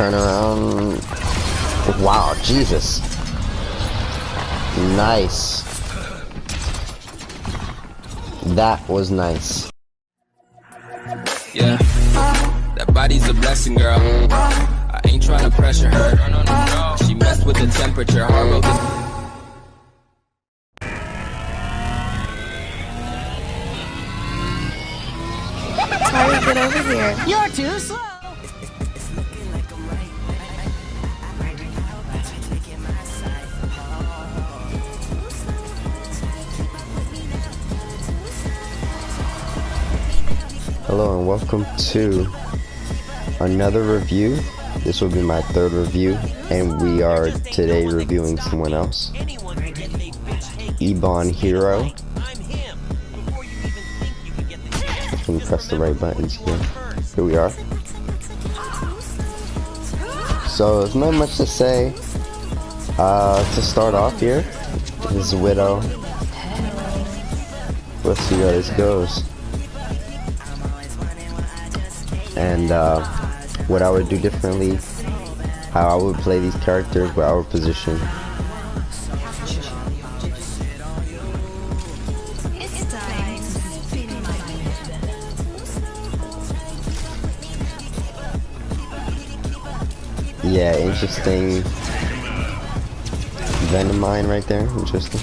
turn around. Wow, Jesus. Nice. That was nice. Yeah, that body's a blessing, girl. I ain't trying to pressure her. She messed with the temperature. Hard road this. Sorry, get over here. You're too slow. Hello and welcome to another review. This will be my third review, and we are today reviewing someone else. Ebon Hero. I can press the right buttons here. Here we are. So there's not much to say. To start off here, this is Widow. Let's see how this goes. And what I would do differently, how I would play these characters with our position. Yeah, interesting. Venom mine right there, interesting.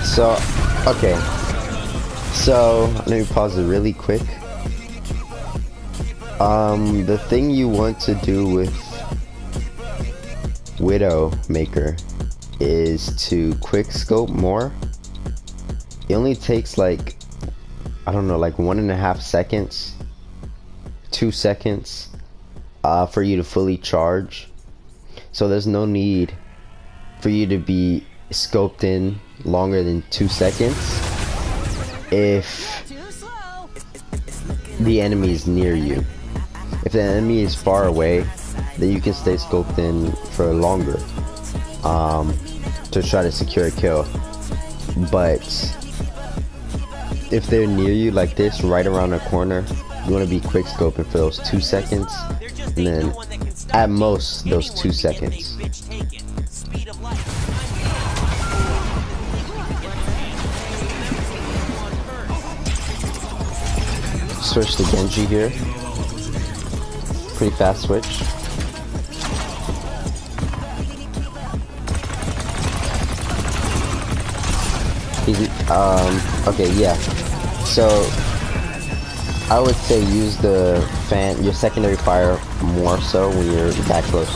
So, okay, so let me pause it really quick. The thing you want to do with Widowmaker is to quick scope more. It only takes like, I don't know, like 1.5 seconds, 2 seconds for you to fully charge. So there's no need for you to be scoped in longer than 2 seconds if the enemy is near you. If the enemy is far away, then you can stay scoped in for longer to try to secure a kill. But if they're near you like this, right around the corner, you want to be quick scoping for those 2 seconds, and then at most those 2 seconds. Switch to Genji here. Pretty fast switch. Easy. Okay, yeah. So I would say use the fan, your secondary fire, more so when you're that close.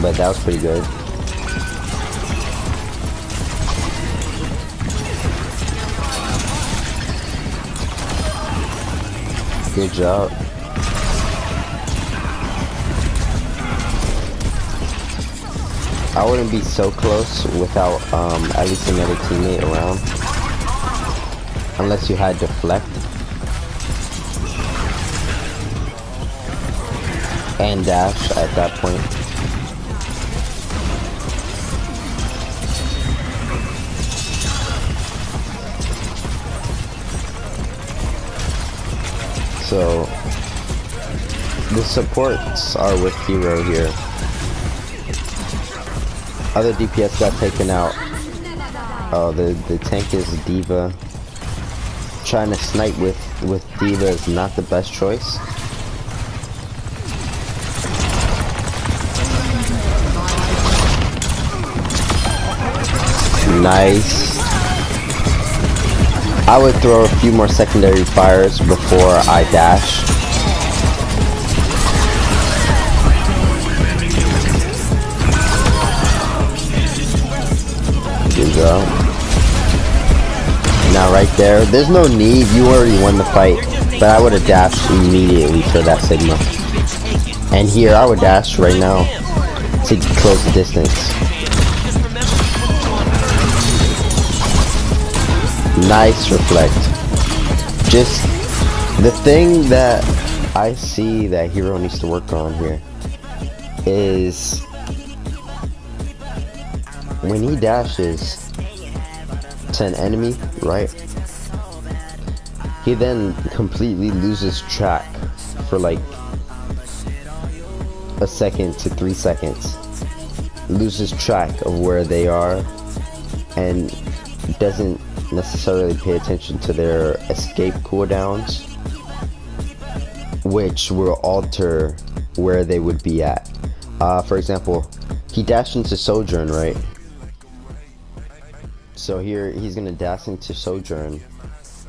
But that was pretty good. Good job. I wouldn't be so close without at least another teammate around. Unless you had deflect. And dash at that point. So the supports are with Hero here. Other DPS got taken out. Oh, the tank is Diva. Trying to snipe with Diva is not the best choice. Nice. I would throw a few more secondary fires before I dash. Good job. Now right there's no need, you already won the fight, but I would have dashed immediately for that Sigma. And here I would dash right now to close the distance. Nice reflect. Just the thing that I see that Hero needs to work on here is when he dashes to an enemy, right? He then completely loses track for like a second to 3 seconds. Loses track of where they are and doesn't necessarily pay attention to their escape cooldowns, which will alter where they would be at. For example, he dashed into Sojourn, right? So here he's gonna dash into Sojourn,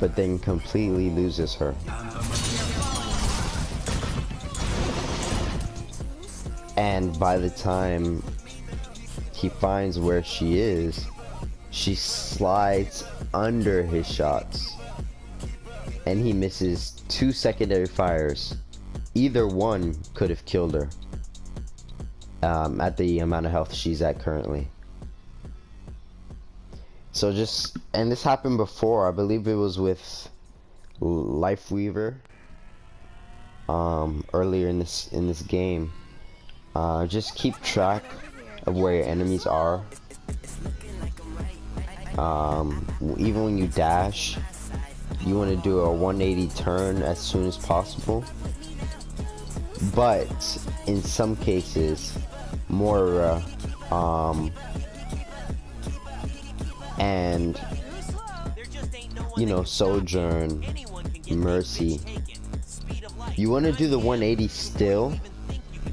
but then completely loses her. And by the time he finds where she is, she slides under his shots. And he misses 2 secondary fires. Either one could have killed her. At the amount of health she's at currently. So just, and this happened before, I believe it was with Lifeweaver, earlier in this game. Just keep track of where your enemies are. Even when you dash, you want to do a 180 turn as soon as possible. But in some cases, Moira, and you know, Sojourn, Mercy, you want to do the 180 still,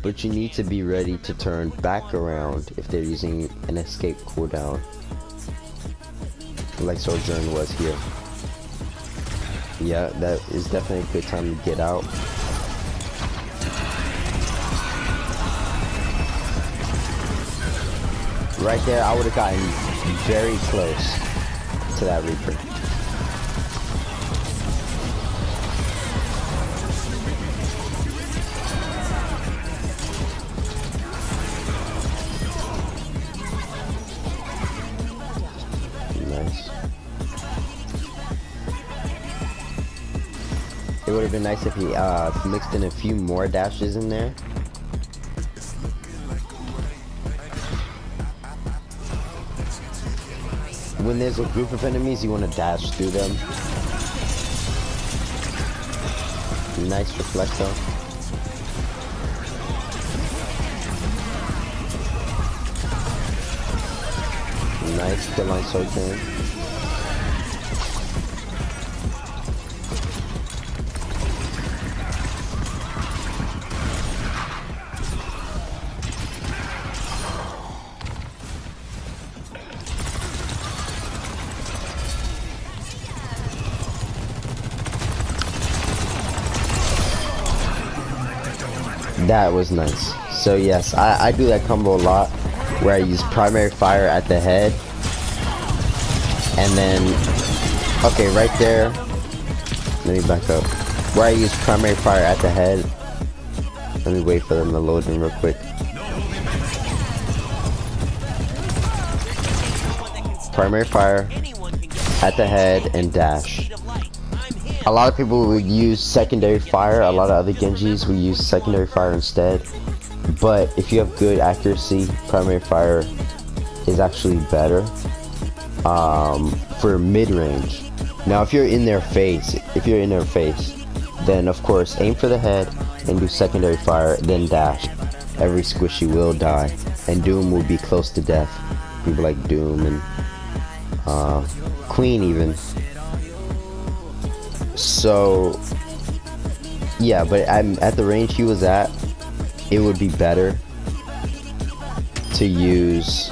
but you need to be ready to turn back around if they're using an escape cooldown, like Sojourn was here. Yeah, that is definitely a good time to get out. Right there, I would have gotten very close to that Reaper. Nice. It would have been nice if he mixed in a few more dashes in there. When there's a group of enemies, you want to dash through them. Nice reflecto. Nice kill on Sojourn. That was nice. So yes, I do that combo a lot, where I use primary fire at the head, and then, okay, right there, let me back up, where I use primary fire at the head. Let me wait for them to load in real quick. Primary fire at the head and dash. A lot of people would use secondary fire. A lot of other Genjis will use secondary fire instead. But if you have good accuracy, primary fire is actually better for mid-range. Now, if you're in their face, then of course aim for the head and do secondary fire, then dash. Every squishy will die, and Doom will be close to death. People like Doom and Queen even. So yeah, but at the range he was at, it would be better to use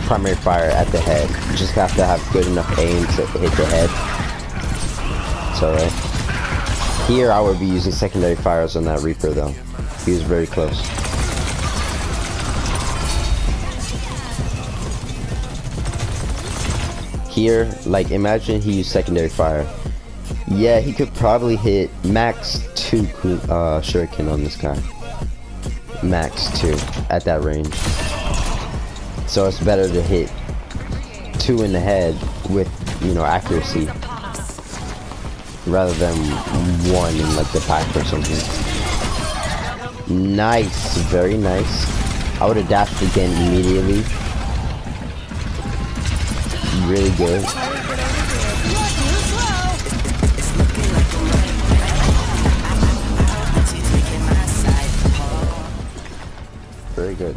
primary fire at the head. You just have to have good enough aim to hit the head. So here I would be using secondary fires on that Reaper though. He was very close. Here, like, imagine he used secondary fire. Yeah, he could probably hit max 2 shuriken on this guy. Max 2 at that range. So it's better to hit 2 in the head with, you know, accuracy, rather than 1 in like the pack or something. Nice, very nice. I would have dashed again immediately. Really good. Very good.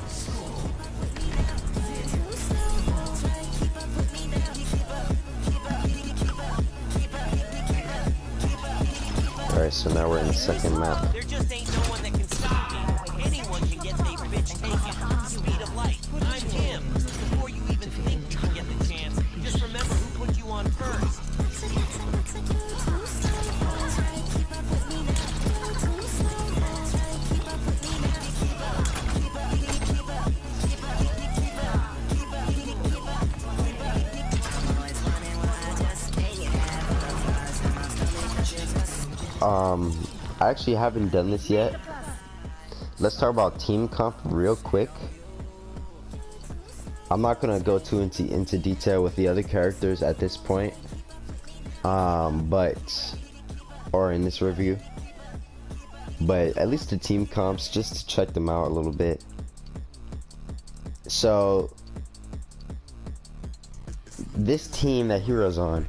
Alright, so now we're in the second map. There just ain't no one that can stop me. Anyone can get their bitch taken. Speed of light. I'm him. Before you even think you can get the chance, just remember who put you on first. I actually haven't done this yet. Let's talk about team comp real quick. I'm not gonna go too into detail with the other characters at this point, or in this review, but at least the team comps, just to check them out a little bit. So this team that Hero's on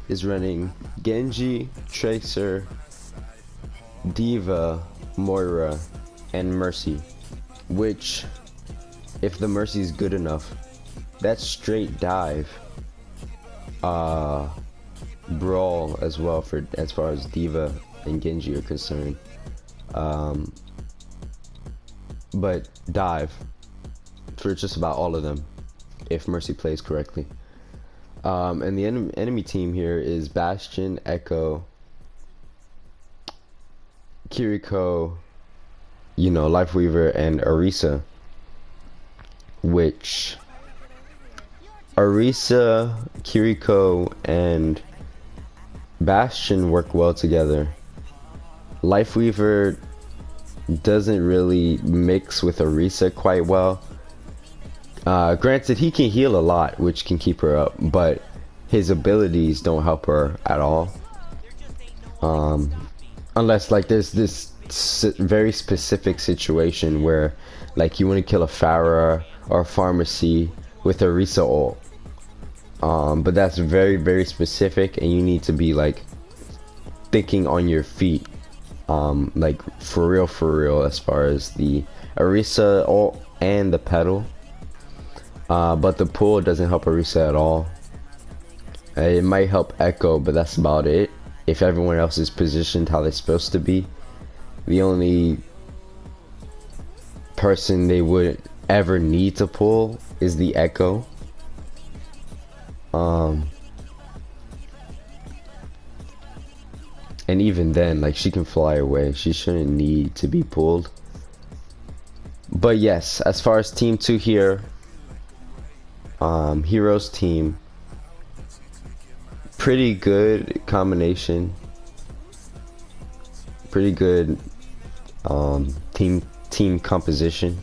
is running Genji, Tracer, D.Va, Moira, and Mercy, which, if the Mercy is good enough, that's straight dive, brawl as well for as far as D.Va and Genji are concerned, but dive for just about all of them if Mercy plays correctly. And the enemy team here is Bastion, Echo, Kiriko, you know, Lifeweaver, and Orisa, which Orisa, Kiriko, and Bastion work well together. Lifeweaver doesn't really mix with Orisa quite well. Granted, he can heal a lot, which can keep her up, but his abilities don't help her at all. Unless like there's this very specific situation where like you want to kill a Pharah or a Pharmacy with a Orisa ult. But that's very, very specific, and you need to be like thinking on your feet, like for real as far as the Orisa ult and the pedal. But the pull doesn't help Orisa at all. It might help Echo, but that's about it. If everyone else is positioned how they're supposed to be, the only person they would ever need to pull is the Echo. And even then, like, she can fly away. She shouldn't need to be pulled. But yes, as far as team 2 here, Hero's team, pretty good combination, pretty good team composition.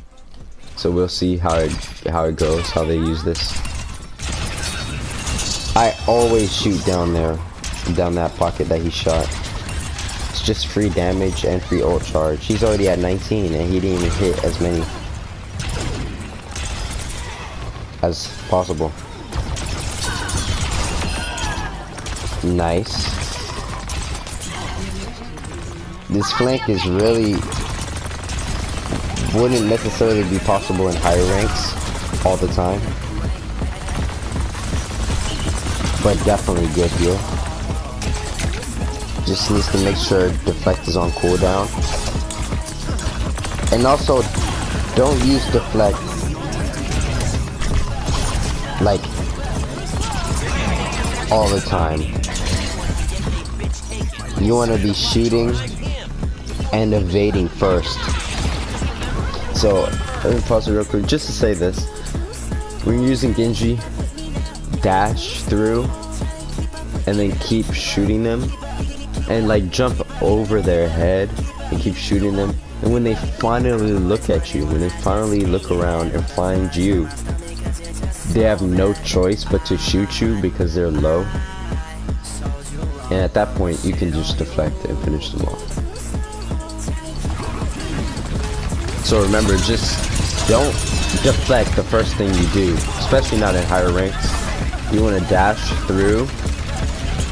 So we'll see how it goes, how they use this. I always shoot down there, down that pocket that he shot. It's just free damage and free ult charge. He's already at 19 and he didn't even hit as many as possible. Nice. This flank is really wouldn't necessarily be possible in higher ranks all the time, but definitely good here. Just needs to make sure deflect is on cooldown, and also don't use deflect like all the time. You want to be shooting and evading first. So let me pause it real quick just to say this: when you're using Genji, dash through and then keep shooting them, and like jump over their head and keep shooting them, and when they finally look at you, when they finally look around and find you, they have no choice but to shoot you because they're low. And at that point you can just deflect and finish them off. So remember, just don't deflect the first thing you do, especially not in higher ranks. You want to dash through.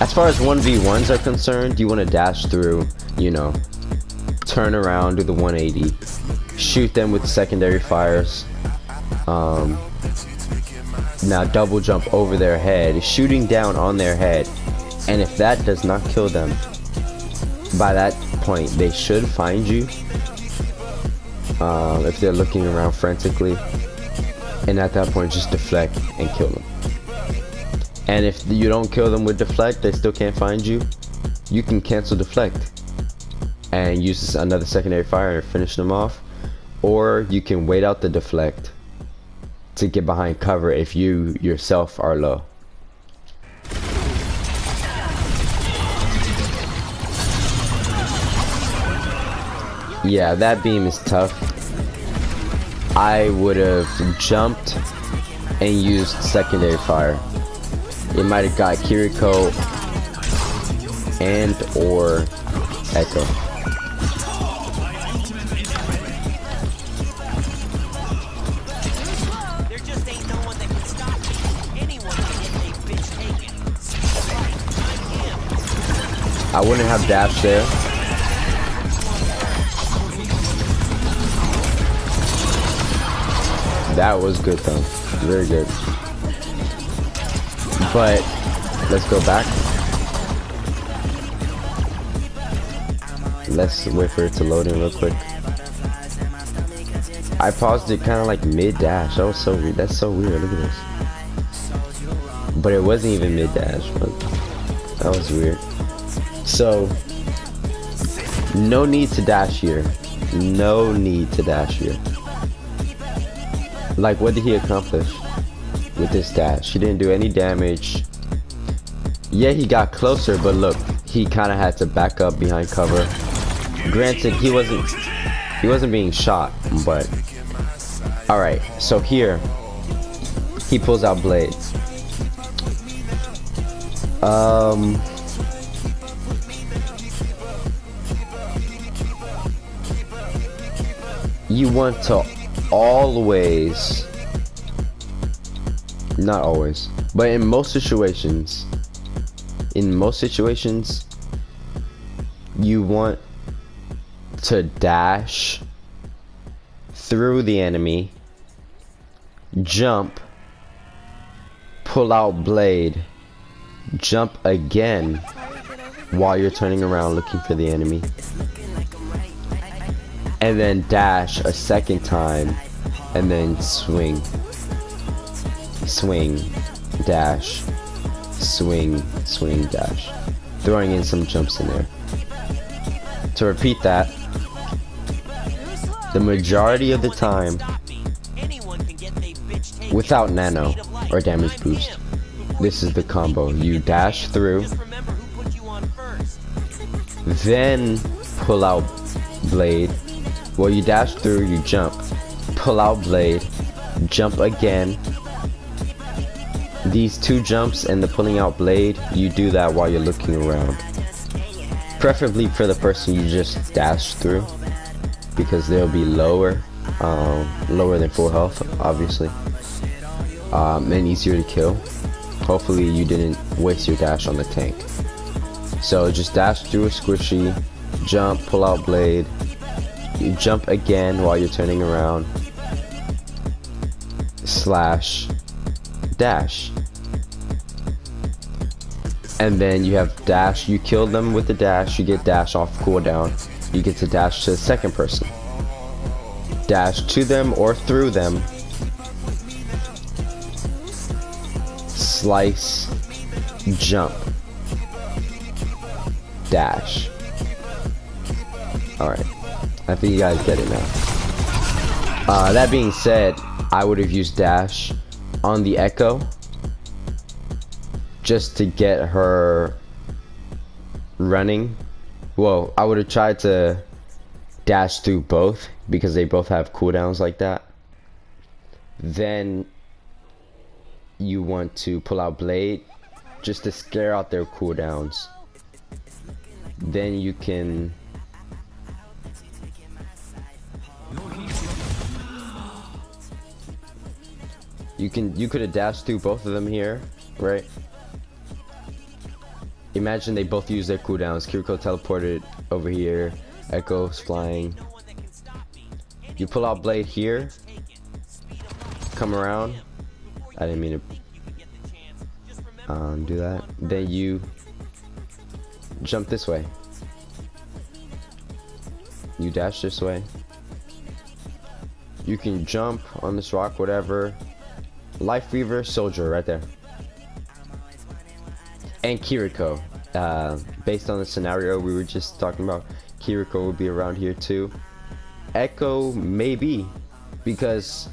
As far as 1v1s are concerned, you want to dash through, you know, turn around, do the 180, shoot them with secondary fires. Now double jump over their head, shooting down on their head. And if that does not kill them, by that point, they should find you. If they're looking around frantically. And at that point, just deflect and kill them. And if you don't kill them with deflect, they still can't find you. You can cancel deflect and use another secondary fire and finish them off. Or you can wait out the deflect to get behind cover if you yourself are low. Yeah, that beam is tough. I would have jumped and used secondary fire. It might have got Kiriko and or Echo. There just ain't no one that can stop me. Anyone can get their bitch taken. Right, I'm him. I wouldn't have dash there. That was good though. Very good. But let's go back. Let's wait for it to load in real quick. I paused it kind of like mid-dash. That was so weird. That's so weird. Look at this. But it wasn't even mid-dash. That was weird. So, no need to dash here. No need to dash here. Like, what did he accomplish with this dash? He didn't do any damage. Yeah, he got closer, but look, he kind of had to back up behind cover. Granted, he wasn't being shot, but all right. So here, he pulls out blade. You want to always, not always, but in most situations, you want to dash through the enemy, jump, pull out blade, jump again while you're turning around looking for the enemy, and then dash a second time, and then swing, dash, swing, dash, throwing in some jumps in there. To repeat that, the majority of the time, without nano or damage boost, this is the combo. You dash through, then pull out blade. Well, you dash through, you jump, pull out blade, jump again. These two jumps and the pulling out blade, you do that while you're looking around. Preferably for the person you just dash through, because they'll be lower than full health, obviously, and easier to kill. Hopefully you didn't waste your dash on the tank. So just dash through a squishy, jump, pull out blade, you jump again while you're turning around, slash, dash. And then you have dash, you kill them with the dash, you get dash off cooldown, you get to dash to the second person. Dash to them or through them, slice, jump, dash. Alright, I think you guys get it now. That being said, I would have used dash on the Echo just to get her running. Well, I would have tried to dash through both because they both have cooldowns like that. Then you want to pull out blade just to scare out their cooldowns. Then you can You could have dashed through both of them here, right? Imagine they both use their cooldowns. Kiriko teleported over here. Echo's flying. You pull out Blade here. Come around. I didn't mean to do that. Then you jump this way. You dash this way. You can jump on this rock, whatever. Life Weaver, Soldier, right there. And Kiriko. Based on the scenario we were just talking about, Kiriko will be around here too. Echo, maybe. Because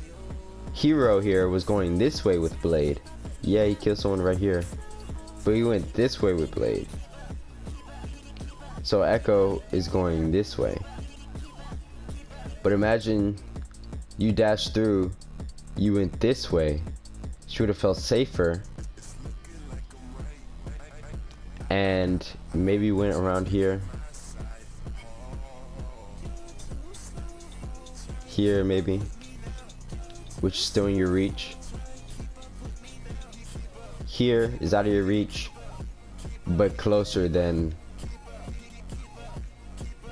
Hero here was going this way with Blade. Yeah, he killed someone right here. But he went this way with Blade. So Echo is going this way. But imagine you dashed through, you went this way. She would have felt safer. And maybe went around here. Here maybe. Which is still in your reach. Here is out of your reach. But closer than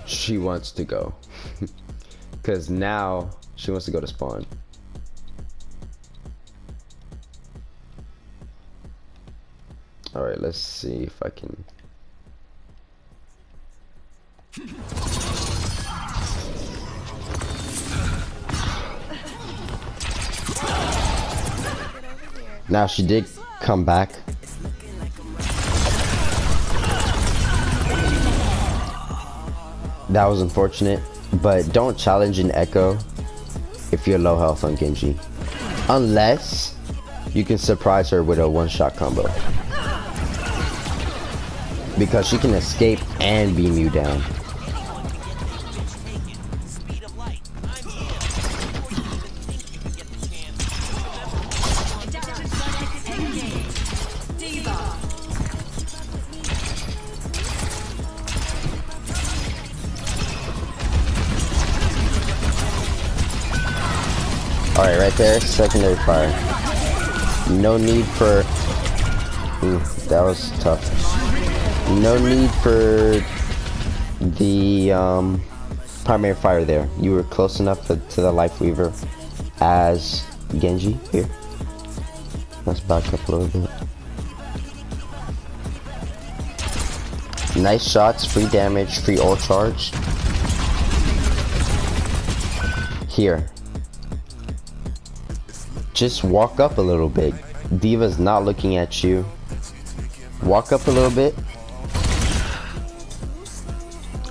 she wants to go. Because now she wants to go to spawn. Alright, let's see if I can. Now she did come back. That was unfortunate, but don't challenge an Echo if you're low health on Genji. Unless you can surprise her with a one-shot combo. Because she can escape and beam you down. Alright, right there, secondary fire. No need for... Ooh, that was tough. No need for the primary fire there. You were close enough to the Life Weaver as Genji. Here. Let's back up a little bit. Nice shots, free damage, free ult charge. Here. Just walk up a little bit. D.Va's not looking at you. Walk up a little bit.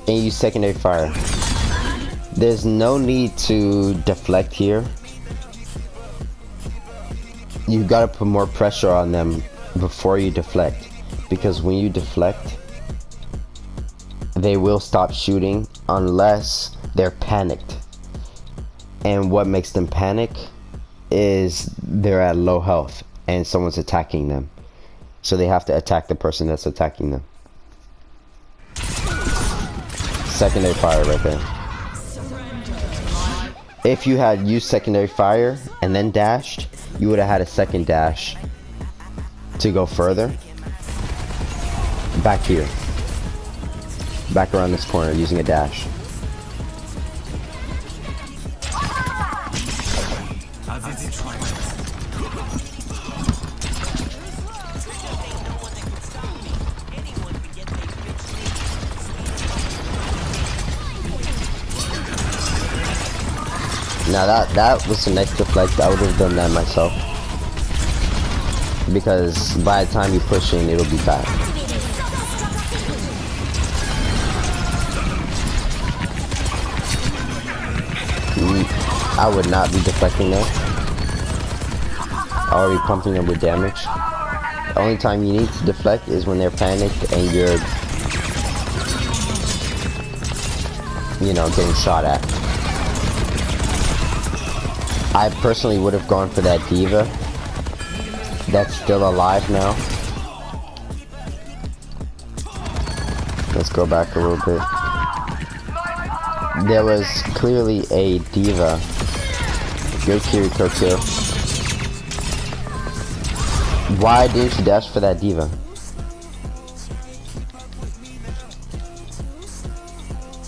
And use secondary fire. There's no need to deflect here. You gotta put more pressure on them before you deflect. Because when you deflect, they will stop shooting unless they're panicked. And what makes them panic is they're at low health and someone's attacking them. So they have to attack the person that's attacking them. Secondary fire right there. If you had used secondary fire and then dashed, you would have had a second dash to go further. Back here. Back around this corner using a dash. Now that was the next deflect. I would have done that myself. Because by the time you push in, it'll be back. I would not be deflecting there. I would be pumping them with damage. The only time you need to deflect is when they're panicked and you're, you know, getting shot at. I personally would have gone for that D.Va. That's still alive now. Let's go back a little bit. There was clearly a D.Va. Good Kiriko kill. Why didn't you dash for that diva?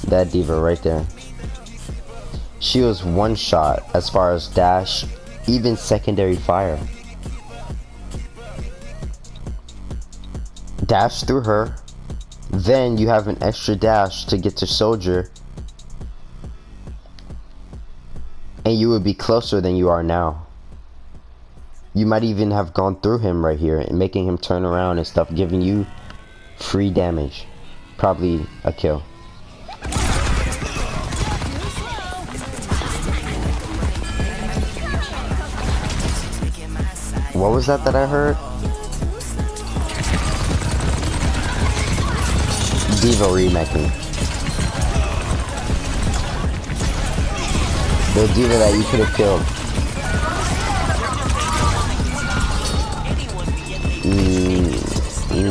That diva right there. She was one shot as far as dash, even secondary fire. Dash through her, then you have an extra dash to get to soldier, and you would be closer than you are now. You might even have gone through him right here and making him turn around and stuff, giving you free damage. Probably a kill. What was that I heard? Diva remaking. The diva that you could have killed.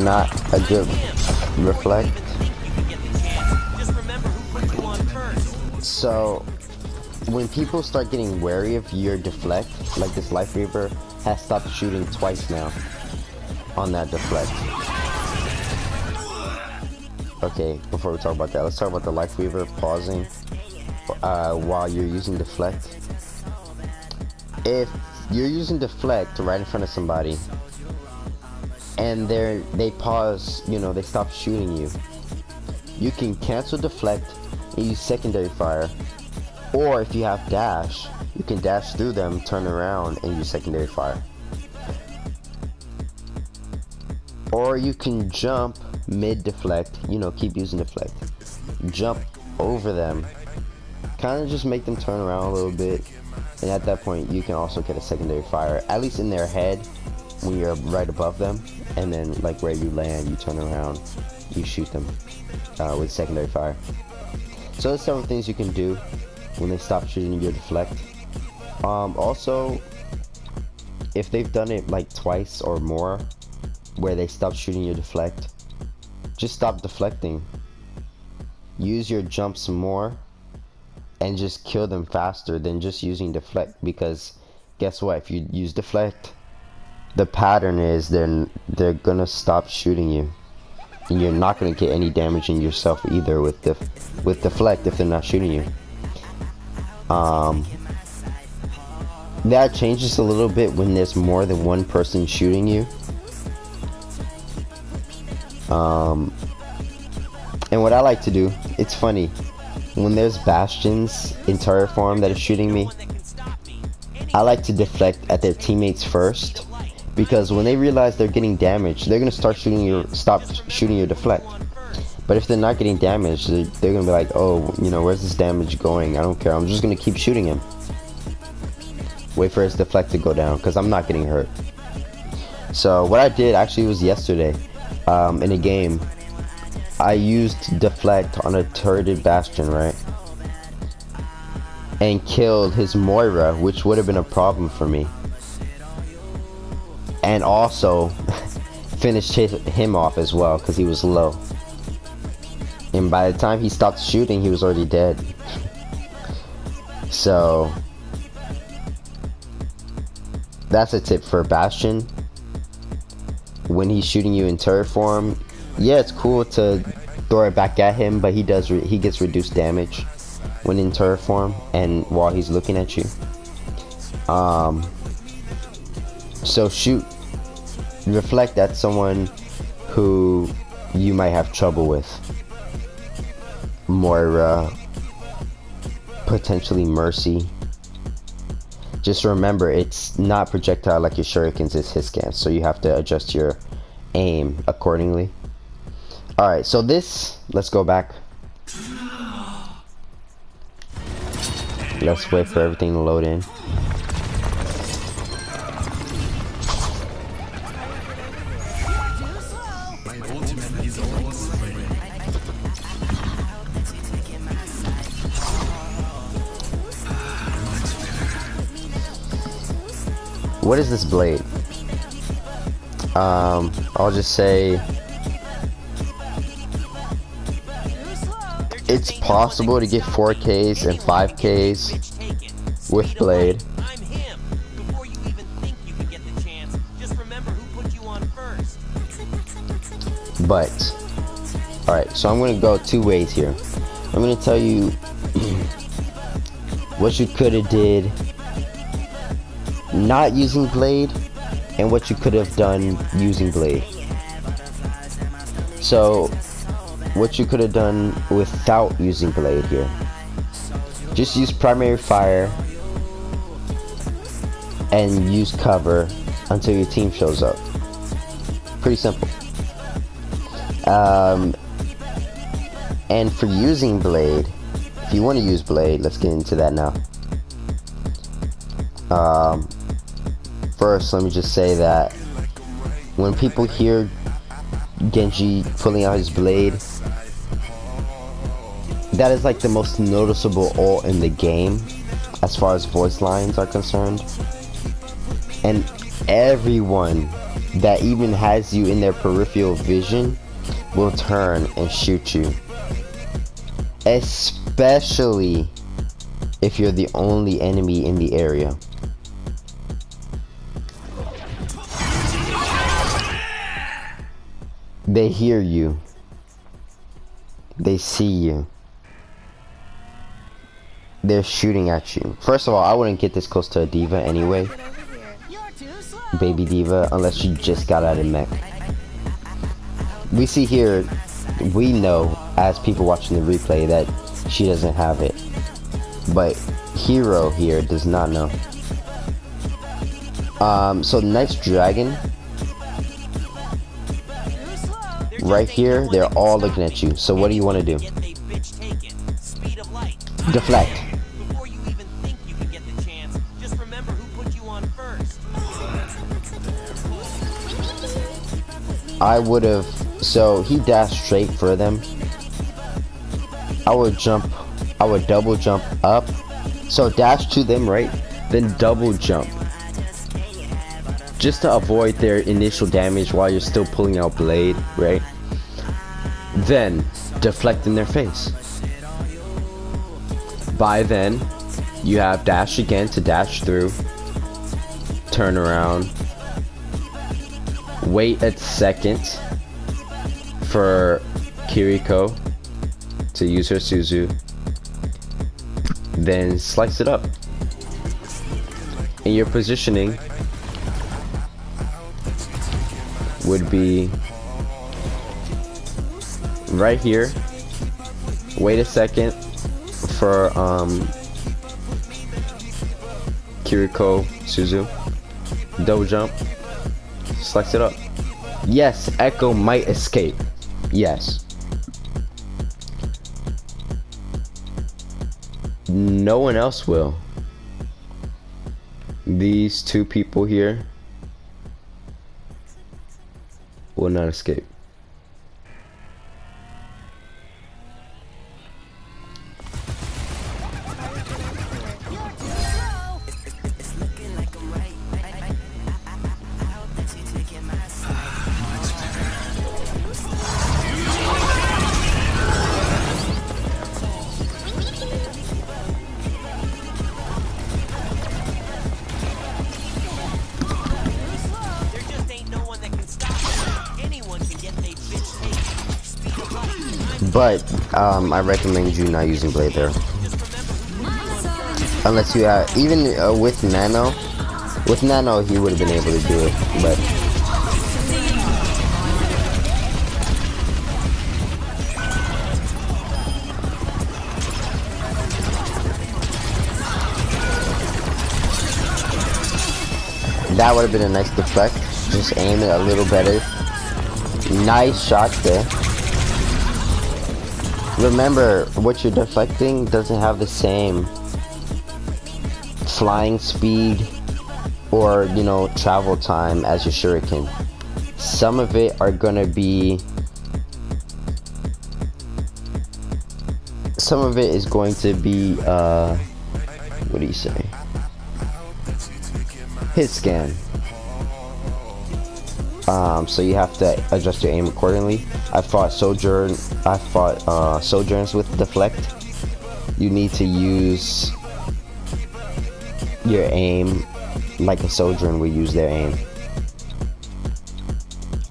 Not a good reflect. So when people start getting wary of your deflect, like this Life Reaver has stopped shooting twice now on that deflect. Okay, before we talk about that, let's talk about the Life Weaver pausing while you're using deflect. If you're using deflect right in front of somebody and they pause, you know, they stop shooting you, you can cancel deflect and use secondary fire, or if you have dash, you can dash through them, turn around, and use secondary fire. Or you can jump mid deflect, you know, keep using deflect, jump over them, kind of just make them turn around a little bit, and at that point you can also get a secondary fire, at least in their head when you're right above them, and then like where you land, you turn around, you shoot them with secondary fire. So there's several things you can do when they stop shooting your deflect. Also, if they've done it like twice or more where they stop shooting your deflect, just stop deflecting. Use your jumps more and just kill them faster than just using deflect, because guess what, if you use deflect, the pattern is they're gonna stop shooting you, and you're not gonna get any damage in yourself either with deflect if they're not shooting you. That changes a little bit when there's more than one person shooting you. And what I like to do, it's funny, when there's bastions in turret form that are shooting me, I like to deflect at their teammates first, because when they realize they're getting damaged, they're gonna stop shooting your deflect. But if they're not getting damaged, they're gonna be like, oh, you know, where's this damage going? I don't care, I'm just gonna keep shooting him. Wait for his deflect to go down, because I'm not getting hurt. So what I did actually was yesterday, in a game, I used deflect on a turreted bastion, right? And killed his Moira, which would have been a problem for me. And also finished him off as well, because he was low. And by the time he stopped shooting, he was already dead. So that's a tip for bastion. When he's shooting you in turret form, yeah, it's cool to throw it back at him, but he gets reduced damage when in turret form and while he's looking at you. So shoot, reflect at someone who you might have trouble with. Moira, potentially Mercy. Just remember, it's not projectile like your shurikens, it's hit scans, so you have to adjust your aim accordingly. Alright, so let's go back. Let's wait for everything to load in. What is this blade? I'll just say it's possible to get 4Ks and 5Ks with blade. But alright, so I'm gonna go two ways here. I'm gonna tell you what you could have did not using blade and what you could have done using blade. So what you could have done without using blade here. Just use primary fire and use cover until your team shows up. Pretty simple. And for using blade, if you want to use blade, let's get into that now. First, let me just say that when people hear Genji pulling out his blade, that is like the most noticeable ult in the game as far as voice lines are concerned. And everyone that even has you in their peripheral vision will turn and shoot you. Especially if you're the only enemy in the area. They hear you. They see you. They're shooting at you. First of all, I wouldn't get this close to a diva anyway. Baby diva, unless you just got out of mech. We see here, we know as people watching the replay that she doesn't have it. But Hero here does not know. So nice dragon. Right here, they're all looking at you. So what do you want to do? Deflect. Before you even think you can get the chance, just remember who put you on first. I would have, so he dashed straight for them. I would double jump up. So dash to them, right? Then double jump. Just to avoid their initial damage while you're still pulling out blade, right? Then deflect in their face. By then, you have dash again to dash through. Turn around. Wait a second for Kiriko to use her Suzu. Then slice it up. And your positioning would be right here. Wait a second for Kiriko Suzu. Double jump. Slice it up. Yes, Echo might escape. Yes. No one else will. These two people here will not escape. But I recommend you not using blade there, unless you have even with Nano. With Nano, he would have been able to do it, but that would have been a nice deflect. Just aim it a little better. Nice shot there. Remember, what you're deflecting doesn't have the same flying speed or, you know, travel time as your shuriken. Some of it are gonna be, some of it is going to be what do you say, hit scan. So you have to adjust your aim accordingly. I fought Sojourners with deflect. You need to use your aim like a Sojourner would use their aim.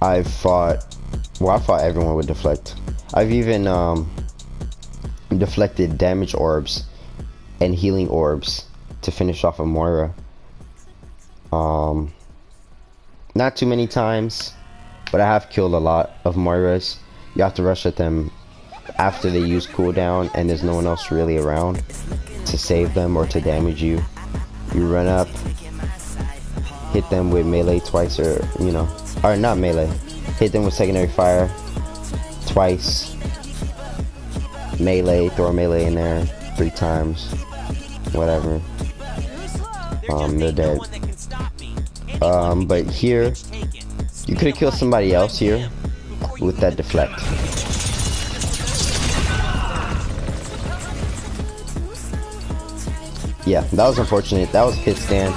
I fought Well, I thought everyone would deflect. I've even deflected damage orbs and healing orbs to finish off a Moira. Not too many times, but I have killed a lot of Moiras. You have to rush at them after they use cooldown and there's no one else really around to save them or to damage you. You run up, hit them with melee twice, or you know, or not melee, hit them with secondary fire twice, melee, throw a melee in there 3 times, whatever. They're dead. But here you could have killed somebody else here with that deflect. Yeah, that was unfortunate. That was a hit stand.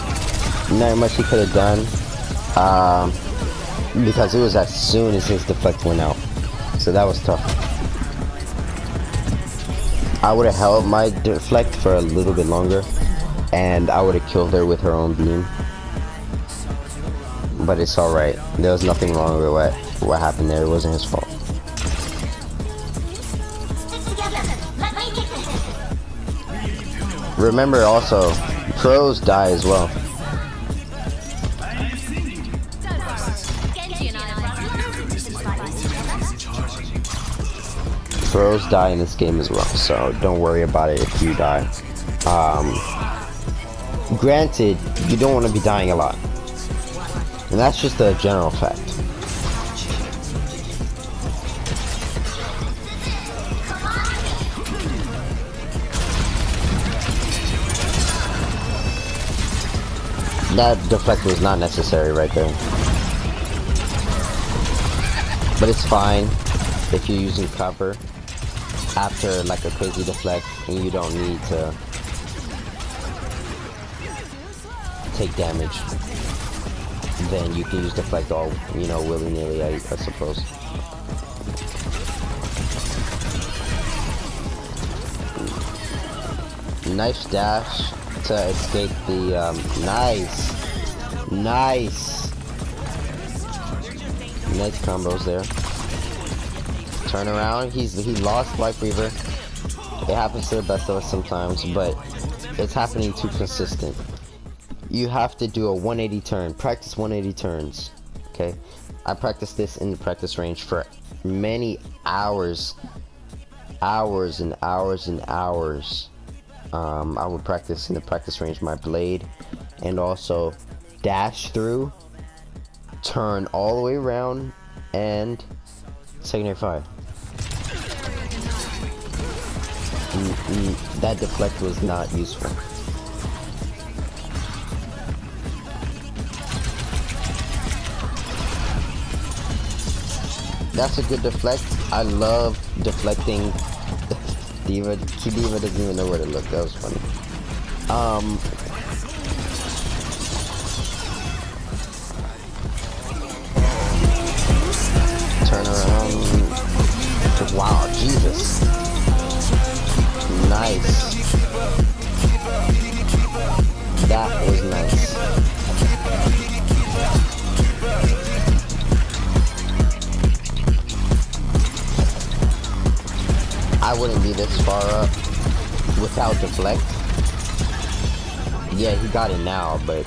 Not much he could have done, because it was as soon as his deflect went out. So that was tough. I would have held my deflect for a little bit longer, and I would have killed her with her own beam. But it's alright. There was nothing wrong with what happened there. It wasn't his fault. Remember also, pros die as well. Pros die in this game as well, so don't worry about it if you die. Granted, you don't want to be dying a lot. And that's just a general fact. That deflect was not necessary right there. But it's fine if you're using cover after like a crazy deflect and you don't need to take damage. Then you can use deflect all, you know, willy-nilly, I suppose. Nice dash to escape the, nice combos there. Turn around, he lost Life Weaver. It happens to the best of us sometimes, but it's happening too consistent. You have to do a 180 turn. Practice 180 turns. Okay? I practiced this in the practice range for many hours. Hours and hours and hours. I would practice in the practice range my blade. And also dash through. Turn all the way around. And secondary fire. That deflect was not useful. That's a good deflect. I love deflecting. Diva doesn't even know where to look. That was funny. Turn around. Wow, Jesus. Nice. That was nice. I wouldn't be this far up without deflect. Yeah, he got it now, but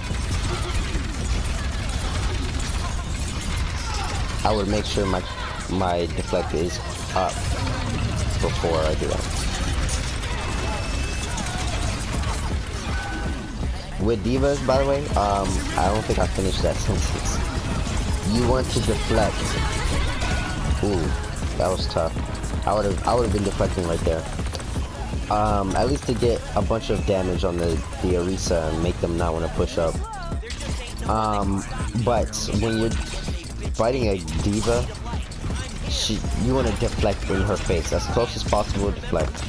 I would make sure my deflect is up before I do that. With divas, by the way, I don't think I finished that sentence. You want to deflect. Ooh, that was tough. I would have been deflecting right there. At least to get a bunch of damage on the Orisa and make them not want to push up. But when you're fighting a diva, you want to deflect in her face as close as possible. Deflect.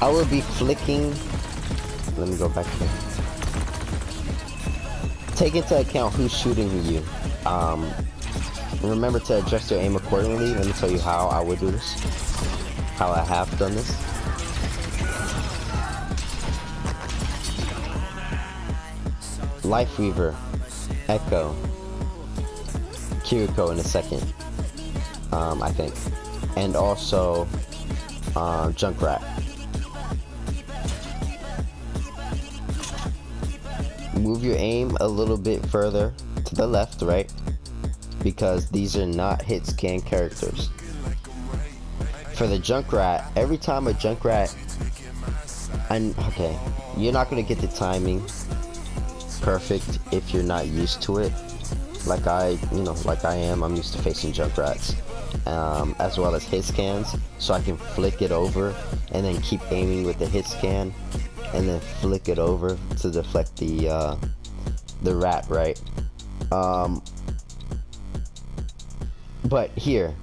I will be flicking. Let me go back here. Take into account who's shooting you. Remember to adjust your aim accordingly. Let me tell you how I would do this. How I have done this. Life Weaver, Echo, Kiriko in a second, I think, and also Junkrat. Move your aim a little bit further to the left, right? Because these are not hit scan characters. For the Junkrat, every time a Junkrat, okay, you're not gonna get the timing perfect if you're not used to it. Like like I am. I'm used to facing Junkrats, as well as hit scans, so I can flick it over and then keep aiming with the hit scan, and then flick it over to deflect the rat, right? But here,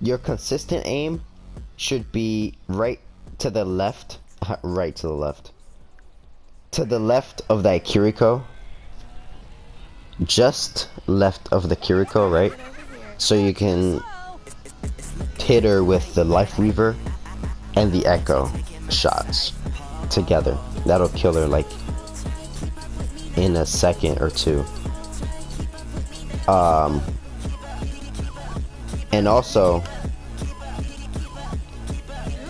your consistent aim should be right to the left, right to the left. To the left of that Kiriko. Just left of the Kiriko, right? So you can hit her with the Life Weaver and the Echo shots together. That'll kill her like in a second or two. And also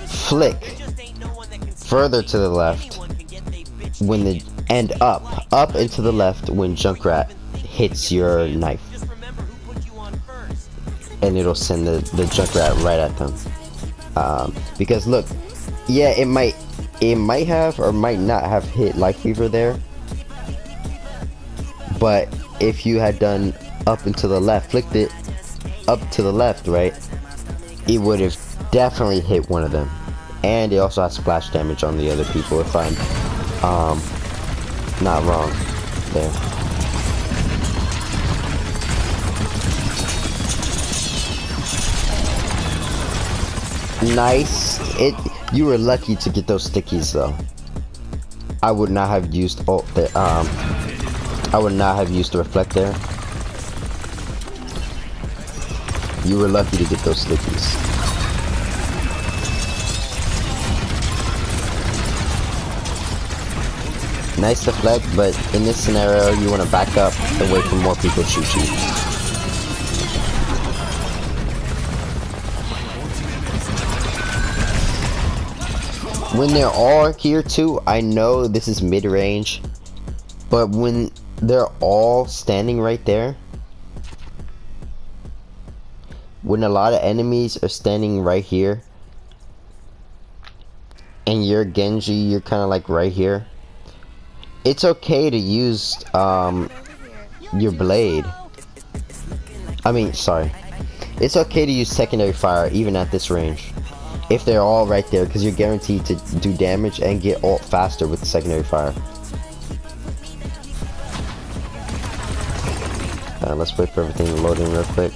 flick further to the left when the and up into the left when Junkrat hits your knife, and it'll send the Junkrat right at them. Because look, yeah, it might have or might not have hit Life Weaver there, but if you had done up and to the left, flicked it up to the left, right, it would have definitely hit one of them. And it also has splash damage on the other people, if I'm not wrong there. Nice. You were lucky to get those stickies though. I would not have used I would not have used the reflect there. You were lucky to get those stickies. Nice deflect, but in this scenario, you want to back up and wait for more people to shoot you. When they're all here too, I know this is mid-range, but when they're all standing right there, when a lot of enemies are standing right here, and you're Genji, you're kind of like right here, it's okay to use your blade. It's okay to use secondary fire even at this range if they're all right there, because you're guaranteed to do damage and get ult faster with the secondary fire. Let's wait for everything to load in real quick.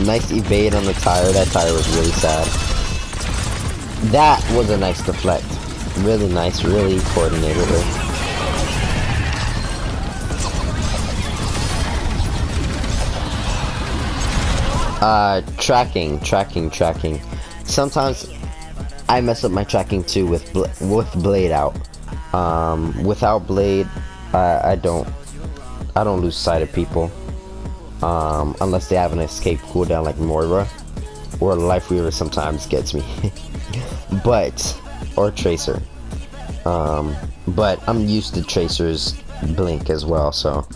Nice evade on the tire. That tire was really sad. That was a nice deflect. Really nice, really coordinated. Tracking. Sometimes I mess up my tracking too with blade out. Without blade, I don't lose sight of people. Unless they have an escape cooldown like Moira, or Life Weaver sometimes gets me. Or Tracer. But I'm used to Tracer's blink as well, so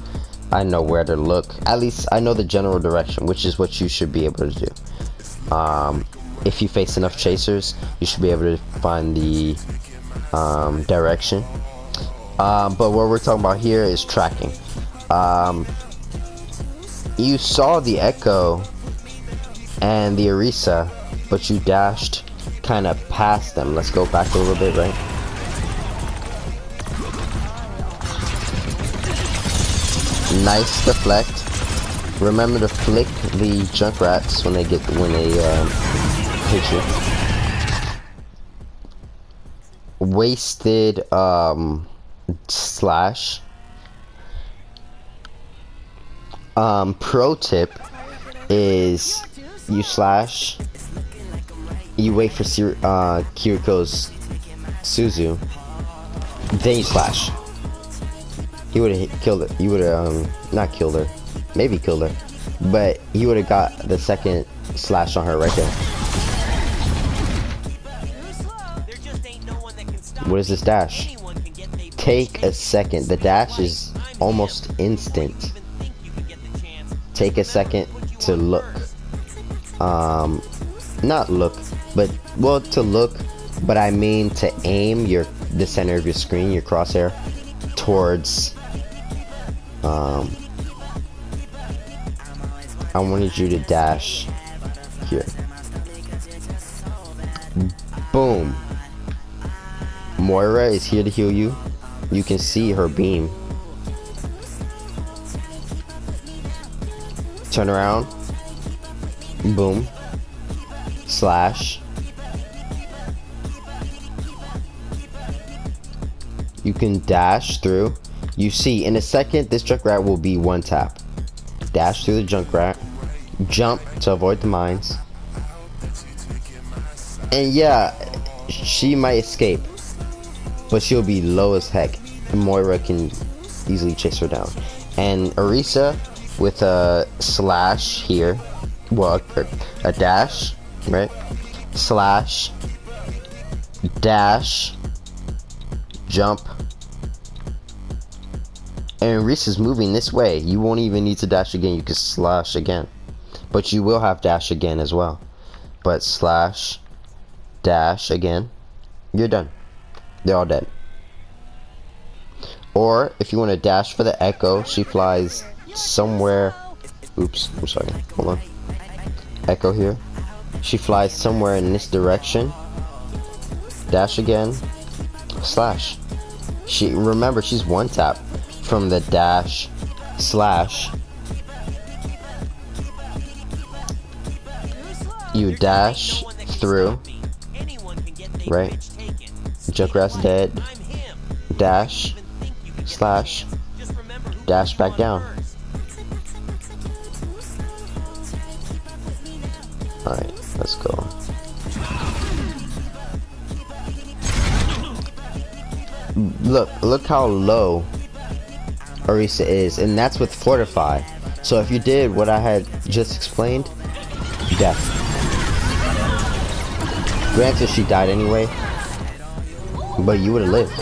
I know where to look. At least I know the general direction, which is what you should be able to do. If you face enough Chasers, you should be able to find the direction. But what we're talking about here is tracking. You saw the Echo and the Orisa, but you dashed kind of past them. Let's go back a little bit, right? Nice deflect. Remember to flick the Junkrats when they hit you. Wasted slash. Pro tip is you slash, you wait for Kiriko's Suzu, then you slash. He would have killed her. You would have not killed her, maybe killed her, but he would have got the second slash on her right there. There just ain't no one that can stop What is this dash? anyone can get their bitch Take a taken. second. The dash is almost instant. Even think you can get the chance. Take a second to look. Not look, but well, to look, but I mean to aim the center of your screen, your crosshair, towards. I wanted you to dash here. Boom. Moira is here to heal you. You can see her beam. Turn around. Boom. Slash. You can dash through. You see, in a second, this Junkrat will be one tap. Dash through the Junkrat. Jump to avoid the mines. And yeah, she might escape, but she'll be low as heck. Moira can easily chase her down. And Orisa with a slash here. Well, a dash, right? Slash. Dash. Jump. And Reese is moving this way. You won't even need to dash again. You can slash again. But you will have dash again as well. But slash, dash again. You're done. They're all dead. Or if you want to dash for the Echo, she flies somewhere. Oops, I'm sorry. Hold on. Echo here. She flies somewhere in this direction. Dash again. Slash. Remember, she's one tap from the dash slash. You dash through, right? Junkrat's dead. Dash slash. Dash back down. Alright, let's go. Look how low Orisa is, and that's with Fortify. So if you did what I had just explained, death. Granted, she died anyway, but you would have lived.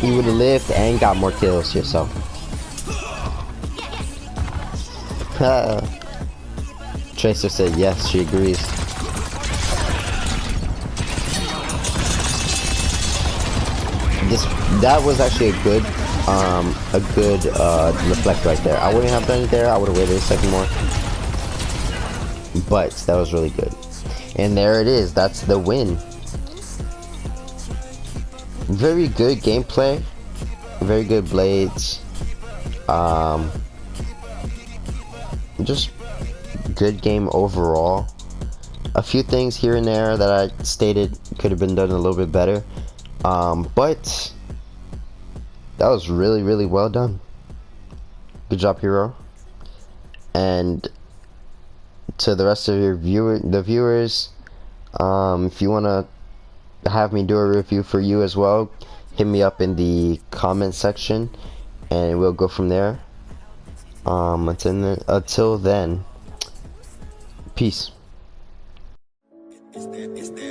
You would have lived and got more kills yourself. Tracer said yes, she agrees. That was actually a good reflect right there. I wouldn't have done it there. I would have waited a second more. But that was really good. And there it is. That's the win. Very good gameplay. Very good blades. Just good game overall. A few things here and there that I stated could have been done a little bit better. But that was really, really well done. Good job, hero. And to the rest of your viewers, if you want to have me do a review for you as well, hit me up in the comment section and we'll go from there. Until then, peace. It's that